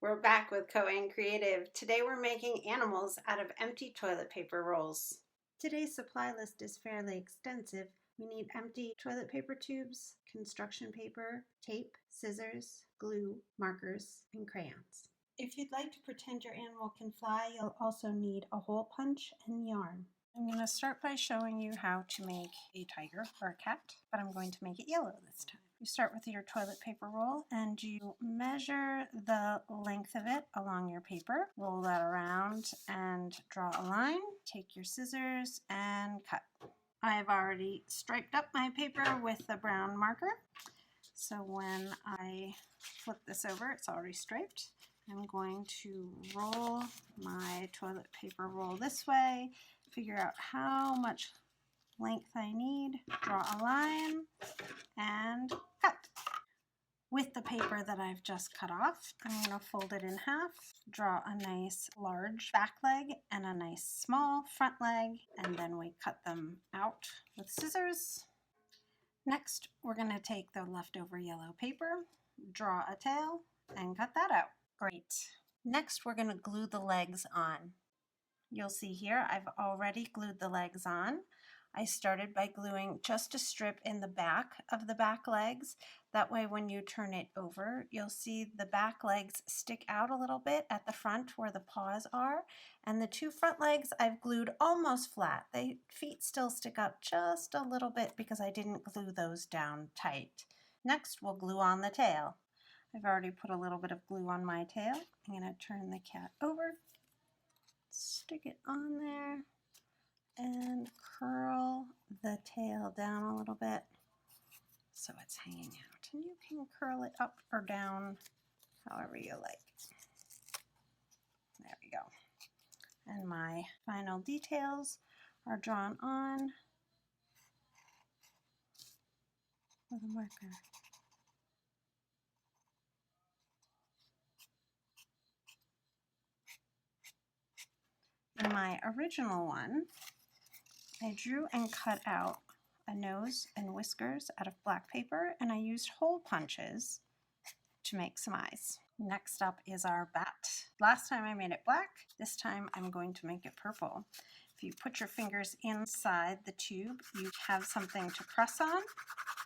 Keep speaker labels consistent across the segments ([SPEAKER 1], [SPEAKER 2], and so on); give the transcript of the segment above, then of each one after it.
[SPEAKER 1] We're back with Coan Creative. Today we're making animals out of empty toilet paper rolls. Today's supply list is fairly extensive. We need empty toilet paper tubes, construction paper, tape, scissors, glue, markers, and crayons. If you'd like to pretend your animal can fly, you'll also need a hole punch and yarn. I'm going to start by showing you how to make a tiger or a cat, but I'm going to make it yellow this time. You start with your toilet paper roll and you measure the length of it along your paper. Roll that around and draw a line. Take your scissors and cut. I've already striped up my paper with the brown marker. So when I flip this over, it's already striped. I'm going to roll my toilet paper roll this way, figure out how much length I need, draw a line, and cut. With the paper that I've just cut off, I'm going to fold it in half, draw a nice large back leg and a nice small front leg, and then we cut them out with scissors. Next, we're going to take the leftover yellow paper, draw a tail, and cut that out. Great. Next, we're going to glue the legs on. You'll see here I've already glued the legs on. I started by gluing just a strip in the back of the back legs. That way when you turn it over, you'll see the back legs stick out a little bit at the front where the paws are. And the two front legs I've glued almost flat. The feet still stick up just a little bit because I didn't glue those down tight. Next, we'll glue on the tail. I've already put a little bit of glue on my tail. I'm going to turn the cat over, stick it on there, and curl the tail down a little bit so it's hanging out. And you can curl it up or down however you like. There we go. And my final details are drawn on with a marker. In my original one, I drew and cut out a nose and whiskers out of black paper, and I used hole punches to make some eyes. Next up is our bat. Last time I made it black, this time I'm going to make it purple. If you put your fingers inside the tube, you have something to press on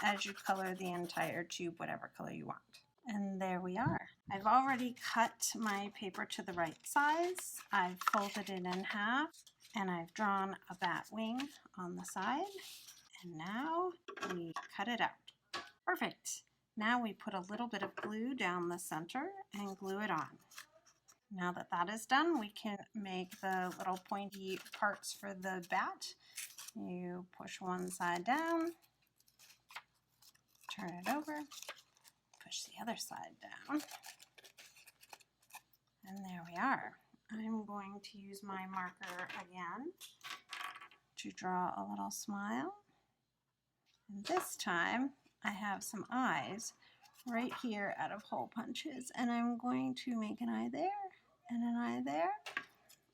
[SPEAKER 1] as you color the entire tube whatever color you want. And there we are. I've already cut my paper to the right size. I've folded it in half and I've drawn a bat wing on the side. And now we cut it out. Perfect. Now we put a little bit of glue down the center and glue it on. Now that that is done, we can make the little pointy parts for the bat. You push one side down, turn it over, push the other side down, and there we are. I'm going to use my marker again to draw a little smile. And this time I have some eyes right here out of hole punches, and I'm going to make an eye there and an eye there,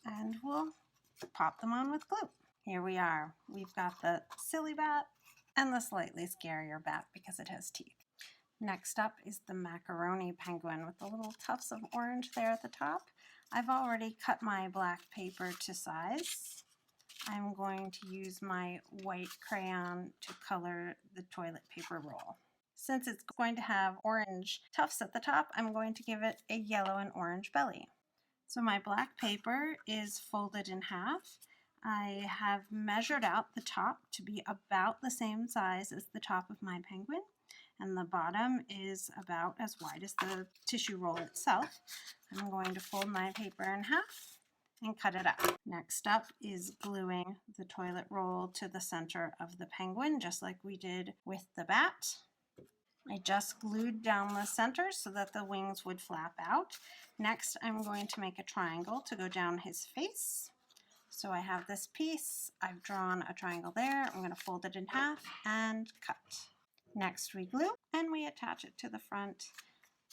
[SPEAKER 1] and we'll pop them on with glue. Here we are. We've got the silly bat and the slightly scarier bat because it has teeth. Next up is the macaroni penguin with the little tufts of orange there at the top. I've already cut my black paper to size. I'm going to use my white crayon to color the toilet paper roll. Since it's going to have orange tufts at the top, I'm going to give it a yellow and orange belly. So my black paper is folded in half. I have measured out the top to be about the same size as the top of my penguin, and the bottom is about as wide as the tissue roll itself. I'm going to fold my paper in half and cut it out. Next up is gluing the toilet roll to the center of the penguin, just like we did with the bat. I just glued down the center so that the wings would flap out. Next, I'm going to make a triangle to go down his face. So I have this piece, I've drawn a triangle there, I'm going to fold it in half and cut. Next we glue and we attach it to the front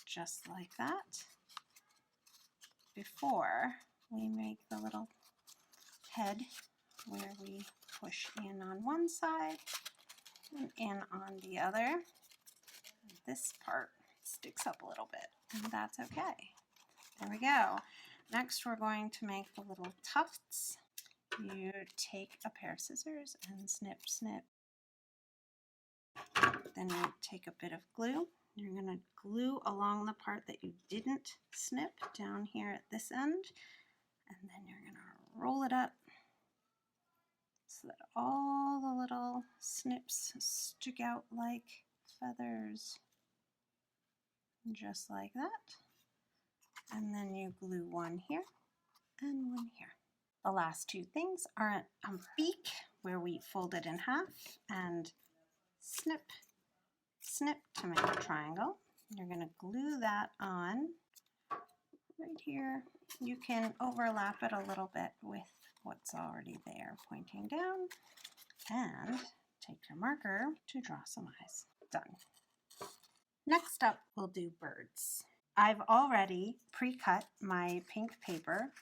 [SPEAKER 1] just like that before we make the little head where we push in on one side and in on the other. This part sticks up a little bit, and that's okay. There we go. Next, we're going to make the little tufts. You take a pair of scissors and snip, snip. Then you take a bit of glue. You're going to glue along the part that you didn't snip down here at this end. And then you're going to roll it up so that all the little snips stick out like feathers. Just like that. And then you glue one here and one here. The last two things are a beak where we fold it in half and snip, snip to make a triangle. You're going to glue that on right here. You can overlap it a little bit with what's already there, pointing down, and take your marker to draw some eyes. Done. Next up, we'll do birds. I've already pre-cut my pink paper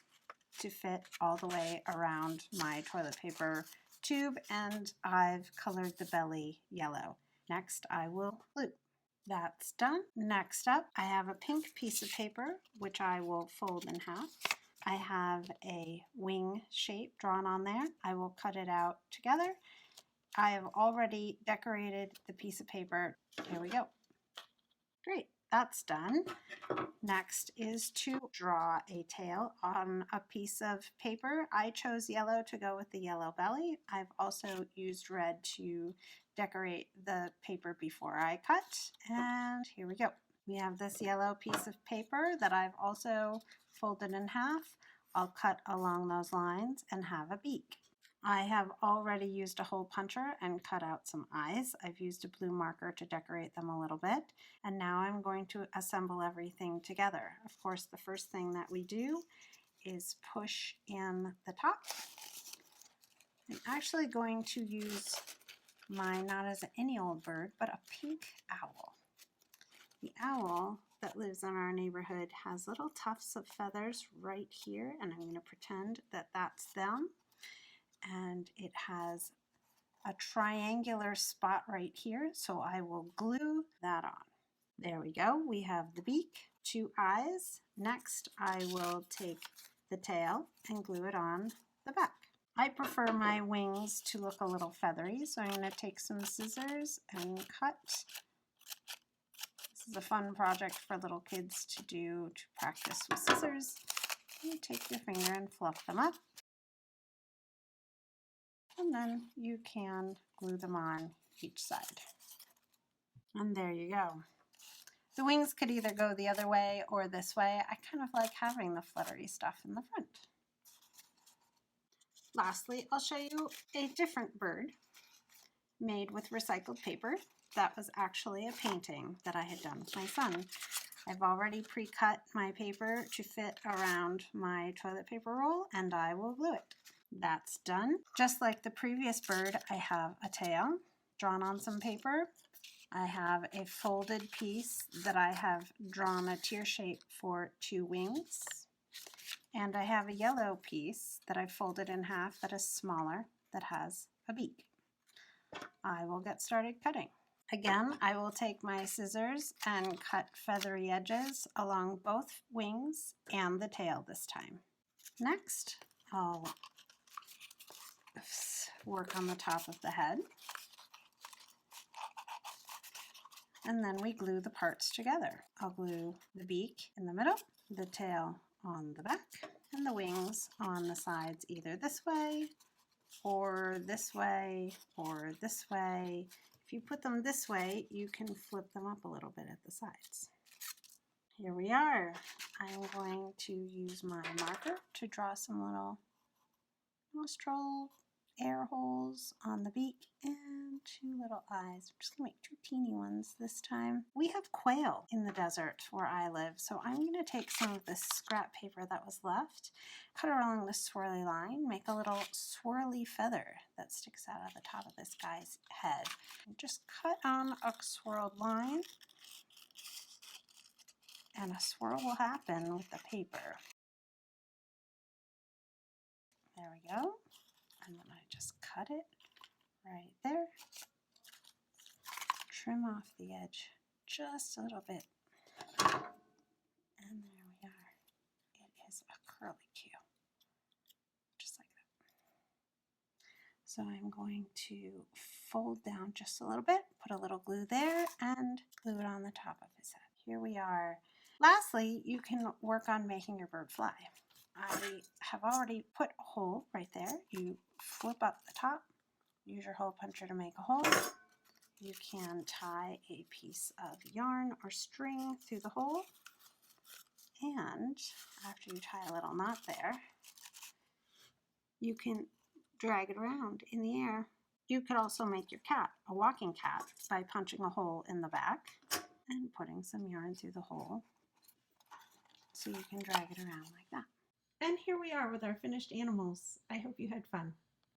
[SPEAKER 1] to fit all the way around my toilet paper tube, and I've colored the belly yellow. Next, I will glue. That's done. Next up, I have a pink piece of paper, which I will fold in half. I have a wing shape drawn on there. I will cut it out together. I have already decorated the piece of paper. Here we go. Great, that's done. Next is to draw a tail on a piece of paper. I chose yellow to go with the yellow belly. I've also used red to decorate the paper before I cut. And here we go. We have this yellow piece of paper that I've also folded in half. I'll cut along those lines and have a beak. I have already used a hole puncher and cut out some eyes. I've used a blue marker to decorate them a little bit. And now I'm going to assemble everything together. Of course, the first thing that we do is push in the top. I'm actually going to use mine not as any old bird, but a pink owl. The owl that lives in our neighborhood has little tufts of feathers right here, and I'm going to pretend that that's them. And it has a triangular spot right here, so I will glue that on. There we go. We have the beak, two eyes. Next, I will take the tail and glue it on the back. I prefer my wings to look a little feathery, so I'm going to take some scissors and cut. This is a fun project for little kids to do, to practice with scissors. You take your finger and fluff them up. And then you can glue them on each side. And there you go. The wings could either go the other way or this way. I kind of like having the fluttery stuff in the front. Lastly, I'll show you a different bird made with recycled paper. That was actually a painting that I had done with my son. I've already pre-cut my paper to fit around my toilet paper roll, and I will glue it. That's done. Just like the previous bird, I have a tail drawn on some paper. I have a folded piece that I have drawn a tear shape for two wings. And I have a yellow piece that I folded in half that is smaller, that has a beak. I will get started cutting. Again, I will take my scissors and cut feathery edges along both wings and the tail this time. Next, I'll work on the top of the head. And then we glue the parts together. I'll glue the beak in the middle, the tail on the back, and the wings on the sides, either this way, or this way, or this way. If you put them this way, you can flip them up a little bit at the sides. Here we are. I'm going to use my marker to draw some little nostril air holes on the beak and two little eyes. I'm just gonna make two teeny ones this time. We have quail in the desert where I live, so I'm gonna take some of this scrap paper that was left, cut it along the swirly line, make a little swirly feather that sticks out of the top of this guy's head. And just cut on a swirled line, and a swirl will happen with the paper. There we go. And then I just cut it right there. Trim off the edge just a little bit. And there we are. curly Q, just like that. So I'm going to fold down just a little bit, put a little glue there, and glue it on the top of his head. Here we are. Lastly, you can work on making your bird fly. I have already put a hole right there. You flip up the top, use your hole puncher to make a hole. You can tie a piece of yarn or string through the hole, and after you tie a little knot there, you can drag it around in the air. You could also make your cat a walking cat by punching a hole in the back and putting some yarn through the hole so you can drag it around like that. And here we are with our finished animals. I hope you had fun.